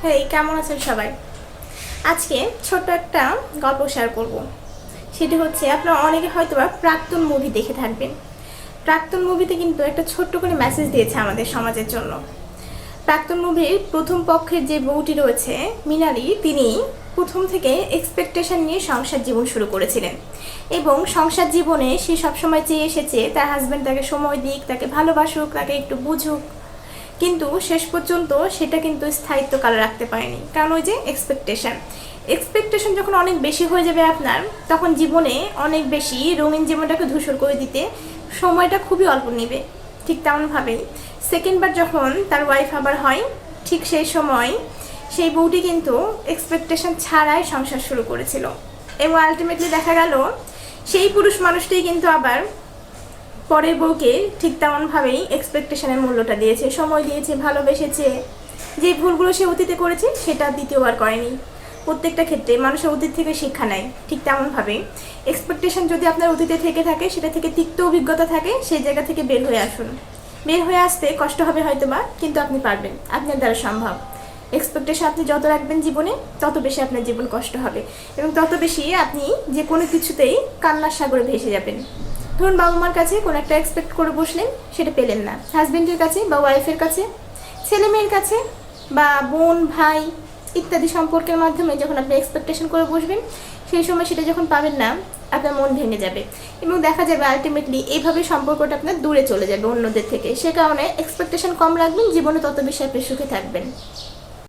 হেই, কেমন আছেন সবাই? আজকে ছোট্ট একটা গল্প শেয়ার করব। সেটি হচ্ছে, আপনারা অনেকে হয়তো প্রাক্তন মুভি দেখে থাকবেন। প্রাক্তন মুভিতে কিন্তু একটা ছোট্ট করে মেসেজ দিয়েছে আমাদের সমাজের জন্য। প্রাক্তন মুভির প্রথম পক্ষের যে বউটি রয়েছে মিনালি, তিনি প্রথম থেকে এক্সপেকটেশন নিয়ে সংসার জীবন শুরু করেছিলেন এবং সংসার জীবনে সে সবসময় চেয়ে এসেছে তার হাজব্যান্ড তাকে সময় দিক, তাকে ভালোবাসুক, তাকে একটু বুঝুক। কিন্তু শেষ পর্যন্ত সেটা কিন্তু স্থায়িত্বকাল রাখতে পারেনি, কারণ ওই যে এক্সপেকটেশন যখন অনেক বেশি হয়ে যাবে আপনার, তখন জীবনে অনেক বেশি রঙিন জীবনটাকে ধূসর করে দিতে সময়টা খুবই অল্প নেবে। ঠিক তেমনভাবেই সেকেন্ডবার যখন তার ওয়াইফ আবার হয়, ঠিক সেই সময় সেই বউটি কিন্তু এক্সপেকটেশন ছাড়াই সংসার শুরু করেছিল এবং আলটিমেটলি দেখা গেল সেই পুরুষ মানুষটাই কিন্তু আবার পরের বউকে ঠিক তেমনভাবেই এক্সপেকটেশনের মূল্যটা দিয়েছে, সময় দিয়েছে, ভালোবেসেছে। যে ভুলগুলো সে অতীতে করেছে সেটা দ্বিতীয়বার করেনি। প্রত্যেকটা ক্ষেত্রে মানুষের অতীত থেকে শিক্ষা নেয়। ঠিক তেমনভাবে এক্সপেকটেশন যদি আপনার অতীতে থেকে থাকে, সেটা থেকে তিক্ত অভিজ্ঞতা থাকে, সেই জায়গা থেকে বের হয়ে আসুন। বের হয়ে আসতে কষ্ট হবে হয়তোবা, কিন্তু আপনি পারবেন, আপনার দ্বারা সম্ভব। এক্সপেকটেশন আপনি যত রাখবেন জীবনে, তত বেশি আপনার জীবন কষ্ট হবে এবং তত বেশি আপনি যে কোনো কিছুতেই কান্নার সাগরে ভেসে যাবেন। ধরুন, বাবা মার কাছে কোনো একটা এক্সপেক্ট করে বসলেন, সেটা পেলেন না। হাজব্যান্ডের কাছে বা ওয়াইফের কাছে, ছেলে মেয়ের কাছে বা বোন ভাই ইত্যাদি সম্পর্কের মাধ্যমে যখন আপনি এক্সপেকটেশন করে বসবেন, সেই সময় সেটা যখন পাবেন না, আপনার মন ভেঙে যাবে এবং দেখা যাবে আলটিমেটলি এইভাবে সম্পর্কটা আপনার দূরে চলে যাবে অন্যদের থেকে। সে কারণে এক্সপেকটেশন কম রাখবেন, জীবনে তত বেশি আপনি সুখে থাকবেন।